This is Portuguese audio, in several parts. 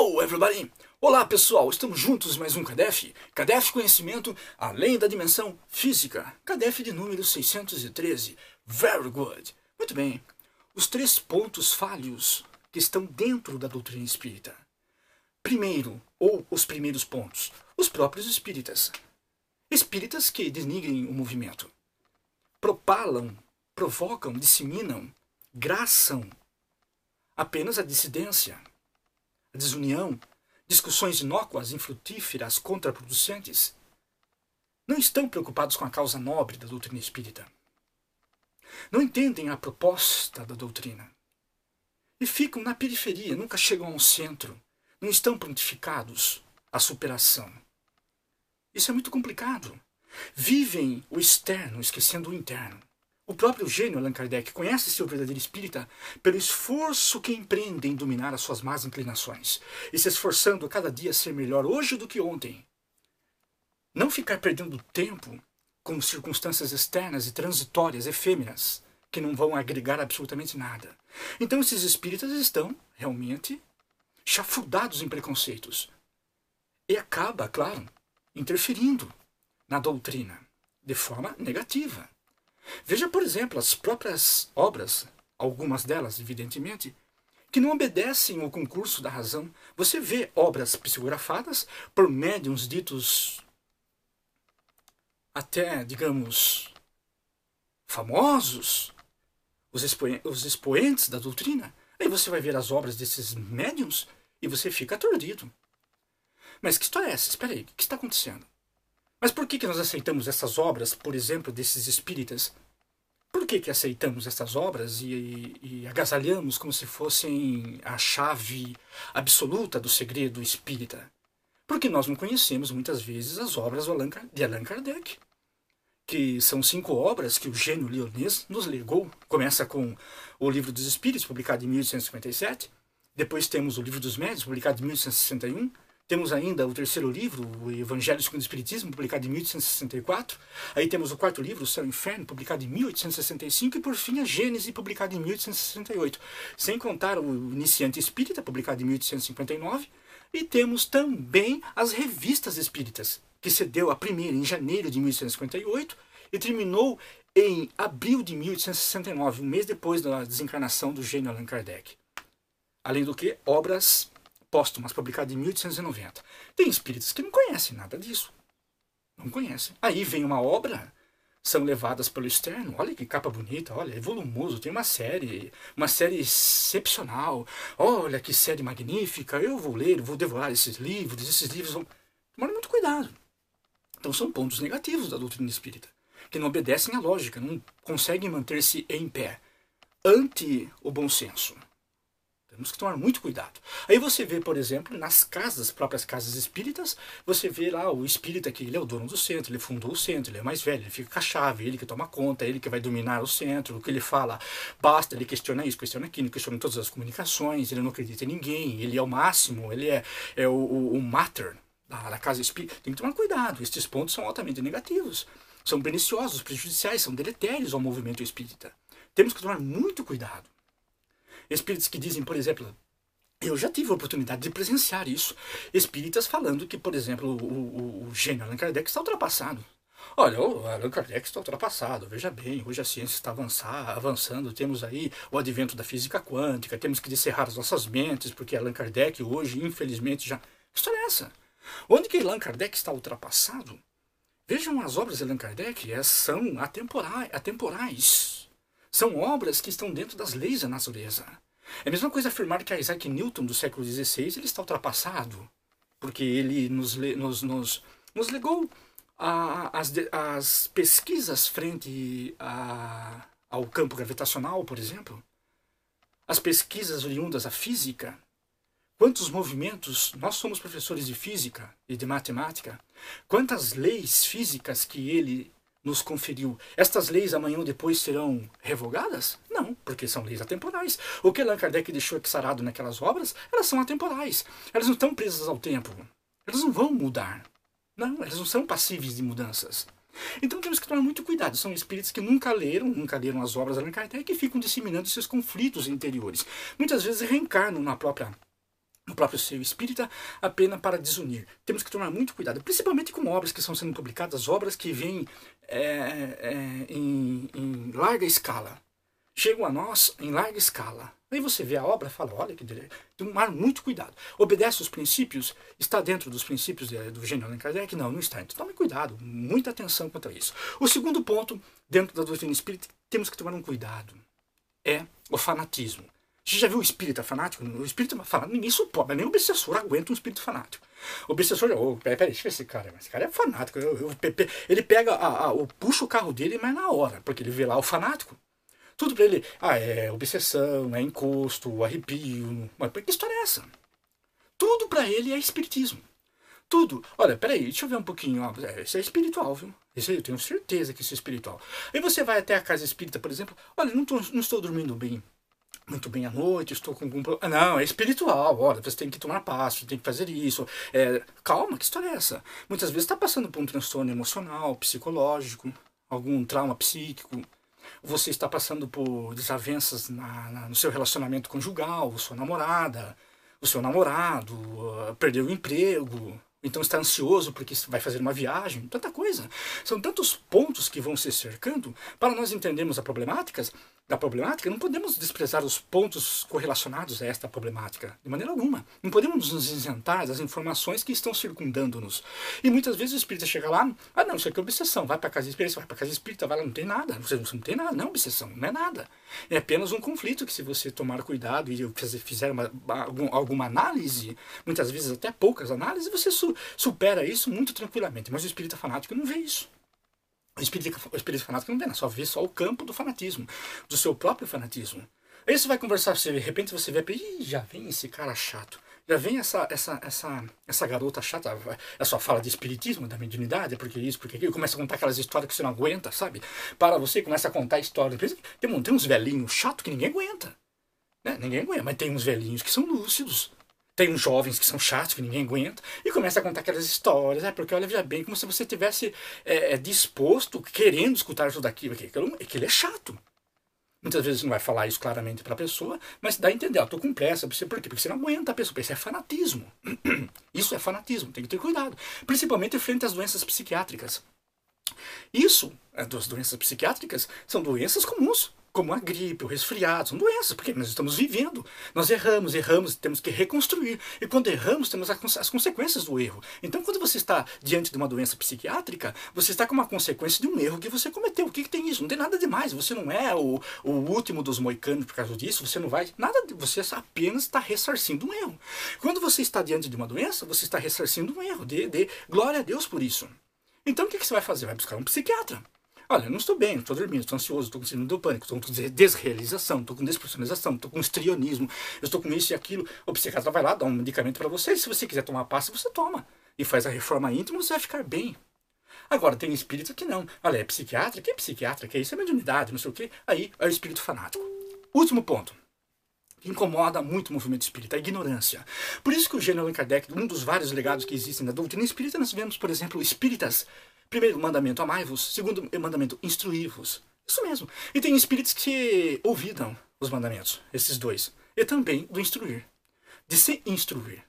Hello, everybody! Olá, pessoal! Estamos juntos em mais um CADEF. CADEF Conhecimento Além da Dimensão Física. CADEF de número 613. Very good! Muito bem. Os 3 pontos falhos que estão dentro da doutrina espírita. Primeiro, ou os primeiros pontos, os próprios espíritas. Espíritas que denigrem o movimento. Propalam, provocam, disseminam, graçam apenas a dissidência, a desunião, discussões inócuas, infrutíferas, contraproducentes. Não estão preocupados com a causa nobre da doutrina espírita. Não entendem a proposta da doutrina. E ficam na periferia, nunca chegam ao centro. Não estão prontificados à superação. Isso é muito complicado. Vivem o externo, esquecendo o interno. O próprio gênio Allan Kardec conhece seu verdadeiro espírita pelo esforço que empreende em dominar as suas más inclinações e se esforçando a cada dia a ser melhor hoje do que ontem. Não ficar perdendo tempo com circunstâncias externas e transitórias, efêmeras, que não vão agregar absolutamente nada. Então esses espíritas estão realmente chafurdados em preconceitos e acaba, claro, interferindo na doutrina de forma negativa. Veja, por exemplo, as próprias obras, algumas delas, evidentemente, que não obedecem ao concurso da razão. Você vê obras psicografadas por médiuns ditos até, digamos, famosos, os expoentes da doutrina. Aí você vai ver as obras desses médiuns e você fica aturdido. Mas que história é essa? Espera aí, o que está acontecendo? Mas por que nós aceitamos essas obras, por exemplo, desses espíritas? Por que aceitamos essas obras e agasalhamos como se fossem a chave absoluta do segredo espírita? Porque nós não conhecemos muitas vezes as obras de Allan Kardec, que são 5 obras que o gênio leonês nos legou. Começa com o Livro dos Espíritos, publicado em 1857. Depois temos o Livro dos Médiuns, publicado em 1861. Temos ainda o 3º livro, o Evangelho segundo o Espiritismo, publicado em 1864. Aí temos o 4º livro, o Céu e o Inferno, publicado em 1865. E por fim a Gênese, publicado em 1868. Sem contar o Iniciante Espírita, publicado em 1859. E temos também as revistas espíritas, que se deu a primeira em janeiro de 1858 e terminou em abril de 1869, um mês depois da desencarnação do gênio Allan Kardec. Além do que, obras póstumas, publicadas em 1890. Tem espíritas que não conhecem nada disso. Não conhecem. Aí vem uma obra, são levadas pelo externo. Olha que capa bonita, olha, é volumoso, tem uma série excepcional. Olha que série magnífica, eu vou ler, vou devorar esses livros vão... Tomar muito cuidado. Então são pontos negativos da doutrina espírita, que não obedecem à lógica, não conseguem manter-se em pé, ante o bom senso. Temos que tomar muito cuidado. Aí você vê, por exemplo, nas casas, próprias casas espíritas, você vê lá o espírita que ele é o dono do centro, ele fundou o centro, ele é mais velho, ele fica com a chave, ele que toma conta, ele que vai dominar o centro, o que ele fala basta, ele questiona isso, questiona aquilo, questiona todas as comunicações, ele não acredita em ninguém, ele é o máximo, ele é o mater da casa espírita. Tem que tomar cuidado, estes pontos são altamente negativos, são perniciosos, prejudiciais, são deletérios ao movimento espírita. Temos que tomar muito cuidado. Espíritos que dizem, por exemplo, eu já tive a oportunidade de presenciar isso, espíritas falando que, por exemplo, o gênio Allan Kardec está ultrapassado. Olha, o Allan Kardec está ultrapassado, veja bem, hoje a ciência está avançando, temos aí o advento da física quântica, temos que descerrar as nossas mentes, porque Allan Kardec hoje, infelizmente, já... Que história é essa? Onde que Allan Kardec está ultrapassado? Vejam as obras de Allan Kardec, são atemporais. São obras que estão dentro das leis da natureza. É a mesma coisa afirmar que Isaac Newton, do século XVI, ele está ultrapassado, porque ele nos legou as pesquisas frente ao campo gravitacional, por exemplo, as pesquisas oriundas à física. Quantos movimentos, nós somos professores de física e de matemática, quantas leis físicas que ele nos conferiu. Estas leis amanhã ou depois serão revogadas? Não, porque são leis atemporais. O que Allan Kardec deixou exarado naquelas obras, elas são atemporais. Elas não estão presas ao tempo. Elas não vão mudar. Não, elas não são passíveis de mudanças. Então temos que tomar muito cuidado. São espíritos que nunca leram as obras de Allan Kardec e ficam disseminando esses conflitos interiores. Muitas vezes reencarnam na própria no próprio seio espírita, apenas para desunir. Temos que tomar muito cuidado, principalmente com obras que estão sendo publicadas, obras que vêm em larga escala. Chegam a nós em larga escala. Aí você vê a obra e fala, olha que direito. Tomar muito cuidado. Obedece os princípios? Está dentro dos princípios do gênio Allan Kardec? Não, não está. Então tome cuidado, muita atenção quanto a isso. O segundo ponto, dentro da doutrina espírita, temos que tomar um cuidado. É o fanatismo. Você já viu o espírita fanático? O espírita fanático, ninguém suporta, nem o obsessor aguenta um espírito fanático. O obsessor, peraí, deixa eu ver esse cara. Esse cara é fanático. Ele pega, puxa o carro dele, mas na hora, porque ele vê lá o fanático. Tudo pra ele, é obsessão, é encosto, arrepio. Mas que história é essa? Tudo pra ele é espiritismo. Tudo. Olha, peraí, deixa eu ver um pouquinho. Isso é espiritual, viu? Isso aí eu tenho certeza que isso é espiritual. Aí você vai até a casa espírita, por exemplo. Olha, não estou dormindo bem. Muito bem à noite, estou com algum problema. Não, é espiritual. Olha, você tem que tomar passo, tem que fazer isso. Calma, que história é essa? Muitas vezes está passando por um transtorno emocional, psicológico, algum trauma psíquico. Você está passando por desavenças no seu relacionamento conjugal, sua namorada, o seu namorado, perdeu o emprego, então está ansioso porque vai fazer uma viagem, tanta coisa. São tantos pontos que vão se cercando. Para nós entendermos da problemática, não podemos desprezar os pontos correlacionados a esta problemática, de maneira alguma. Não podemos nos isentar das informações que estão circundando-nos. E muitas vezes o espírita chega lá, não, isso aqui é obsessão, vai para a casa espírita, vai para a casa espírita, vai lá, não tem nada, você não tem nada, não é obsessão, não é nada. É apenas um conflito que se você tomar cuidado e fizer alguma análise, muitas vezes até poucas análises, você supera isso muito tranquilamente. Mas o espírita fanático não vê isso. O espírito fanático não vê, só vê só o campo do fanatismo, do seu próprio fanatismo. Aí você vai conversar, de repente você vê, já vem esse cara chato, já vem essa garota chata, a sua fala de espiritismo, da mediunidade, porque isso, porque aquilo, começa a contar aquelas histórias que você não aguenta, sabe? Para você, começa a contar histórias. Tem uns velhinhos chatos que ninguém aguenta, né? Ninguém aguenta, mas tem uns velhinhos que são lúcidos. Tem uns jovens que são chatos, que ninguém aguenta, e começa a contar aquelas histórias, porque olha, veja bem, como se você tivesse disposto, querendo escutar tudo aquilo, aquilo é chato. Muitas vezes não vai falar isso claramente para a pessoa, mas dá a entender, estou com pressa, por quê? Porque você não aguenta a pessoa, isso é fanatismo. Isso é fanatismo, tem que ter cuidado, principalmente frente às doenças psiquiátricas. Isso, as doenças psiquiátricas, são doenças comuns, como a gripe, o resfriado, são doenças, porque nós estamos vivendo, nós erramos, temos que reconstruir, e quando erramos, temos as consequências do erro. Então, quando você está diante de uma doença psiquiátrica, você está com uma consequência de um erro que você cometeu. O que tem isso? Não tem nada demais, você não é o último dos moicanos por causa disso, você não vai, você apenas está ressarcindo um erro. Quando você está diante de uma doença, você está ressarcindo um erro, glória a Deus por isso. Então, o que você vai fazer? Vai buscar um psiquiatra. Olha, eu não estou bem, estou dormindo, estou ansioso, estou com síndrome do pânico, estou com desrealização, estou com despersonalização, estou com histrionismo, eu estou com isso e aquilo. O psiquiatra vai lá, dá um medicamento para você, e se você quiser tomar pasta, você toma. E faz a reforma íntima, você vai ficar bem. Agora, tem espírito que não. Olha, é psiquiatra? Que é psiquiatra? Que é isso? É mediunidade, não sei o quê. Aí é o espírito fanático. Último ponto. Que incomoda muito o movimento espírita, a ignorância. Por isso que o gênio Allan Kardec, um dos vários legados que existem na doutrina espírita, nós vemos, por exemplo, espíritas. Primeiro mandamento, amai-vos. Segundo mandamento, instruí-vos. Isso mesmo. E tem espíritos que ouvidam os mandamentos, esses dois. E também do instruir. De se instruir.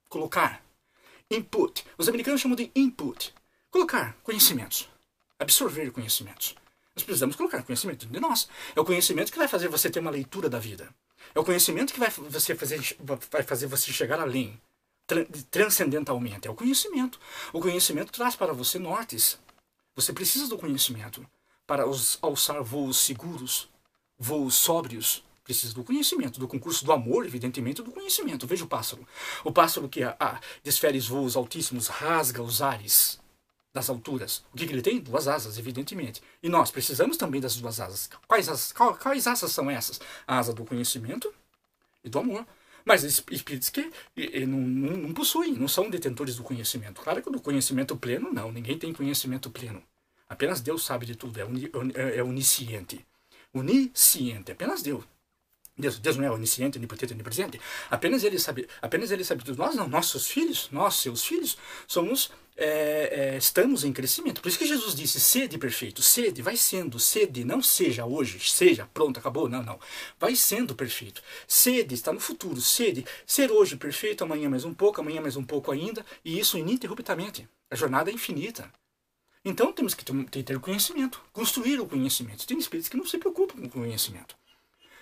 Colocar. Input. Os americanos chamam de input. Colocar conhecimentos. Absorver conhecimentos. Nós precisamos colocar conhecimento de nós. É o conhecimento que vai fazer você ter uma leitura da vida. É o conhecimento que vai fazer você chegar além. Transcendentalmente. É o conhecimento. O conhecimento traz para você nortes. Você precisa do conhecimento para alçar voos seguros, voos sóbrios. Precisa do conhecimento, do concurso do amor, evidentemente, do conhecimento. Veja o pássaro. O pássaro que desfere voos altíssimos, rasga os ares das alturas. O que ele tem? Duas asas, evidentemente. E nós precisamos também das duas asas. Quais asas são essas? A asa do conhecimento e do amor. Mas espíritos que não possuem, não são detentores do conhecimento. Claro que do conhecimento pleno, não. Ninguém tem conhecimento pleno. Apenas Deus sabe de tudo. É onisciente. Onisciente. Apenas Deus. Deus não é onisciente, onipotente, onipresente. Apenas Ele sabe tudo. Nós não. Nossos filhos, seus filhos, somos estamos em crescimento. Por isso que Jesus disse, sede perfeito, sede, vai sendo, sede, não seja hoje, seja, pronto, acabou, não, não. Vai sendo perfeito. Sede está no futuro, sede, ser hoje perfeito, amanhã mais um pouco, amanhã mais um pouco ainda, e isso ininterruptamente. A jornada é infinita. Então temos que ter conhecimento, construir o conhecimento. Tem espíritos que não se preocupam com o conhecimento.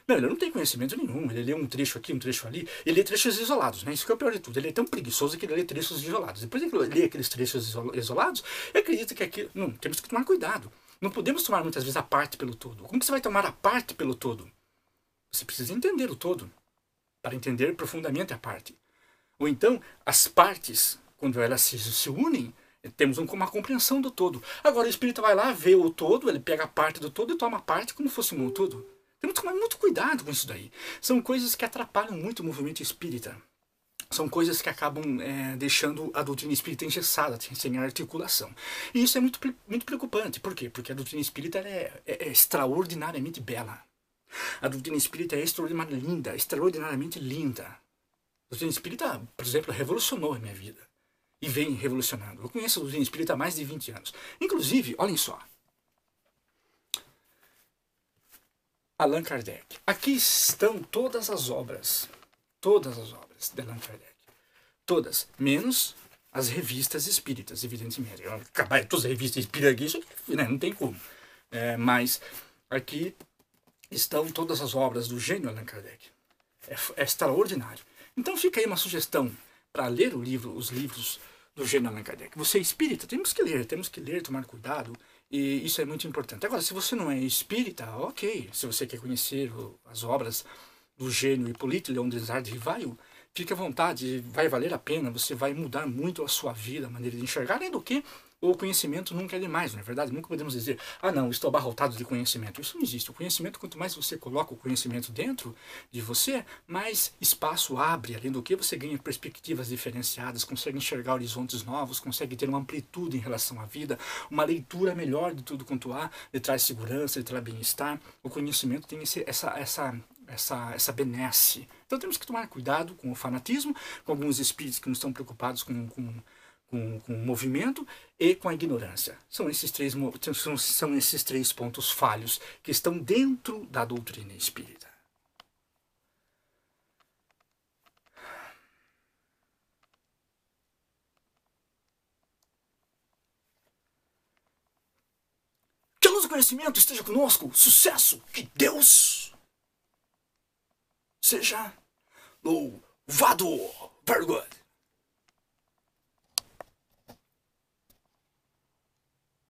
Não, ele não tem conhecimento nenhum, ele lê um trecho aqui, um trecho ali, ele lê trechos isolados, né? Isso que é o pior de tudo, ele é tão preguiçoso que ele lê trechos isolados. Depois que ele lê aqueles trechos isolados, ele acredita que aquilo... Não, temos que tomar cuidado. Não podemos tomar muitas vezes a parte pelo todo. Como que você vai tomar a parte pelo todo? Você precisa entender o todo, para entender profundamente a parte. Ou então, as partes, quando elas se unem, temos uma compreensão do todo. Agora o espírito vai lá, vê o todo, ele pega a parte do todo e toma a parte como fosse um todo. Temos que tomar muito cuidado com isso daí. São coisas que atrapalham muito o movimento espírita. São coisas que acabam deixando a doutrina espírita engessada, sem articulação. E isso é muito, muito preocupante. Por quê? Porque a doutrina espírita é extraordinariamente bela. A doutrina espírita é extraordinariamente linda, extraordinariamente linda. A doutrina espírita, por exemplo, revolucionou a minha vida. E vem revolucionando. Eu conheço a doutrina espírita há mais de 20 anos. Inclusive, olhem só. Allan Kardec. Aqui estão todas as obras de Allan Kardec. Todas, menos as revistas espíritas, evidentemente. Acabar todas as revistas espíritas aqui, isso aqui, né, não tem como. Mas aqui estão todas as obras do gênio Allan Kardec. É extraordinário. Então fica aí uma sugestão para ler os livros do gênio Allan Kardec. Você é espírita, temos que ler, tomar cuidado. E isso é muito importante. Agora, se você não é espírita, ok. Se você quer conhecer as obras do gênio Hippolyte Léon Desardes Rivail, fique à vontade, vai valer a pena, você vai mudar muito a sua vida, a maneira de enxergar, além do que o conhecimento nunca é demais, não é verdade? Nunca podemos dizer, ah não, estou abarrotado de conhecimento. Isso não existe. O conhecimento, quanto mais você coloca o conhecimento dentro de você, mais espaço abre, além do que você ganha perspectivas diferenciadas, consegue enxergar horizontes novos, consegue ter uma amplitude em relação à vida, uma leitura melhor de tudo quanto há, lhe traz segurança, lhe traz bem-estar. O conhecimento tem essa benesse. Então temos que tomar cuidado com o fanatismo, com alguns espíritos que não estão preocupados com o movimento e com a ignorância. São esses três pontos falhos que estão dentro da doutrina espírita. Que a luz do conhecimento esteja conosco. Sucesso! Que Deus seja louvado! Very good!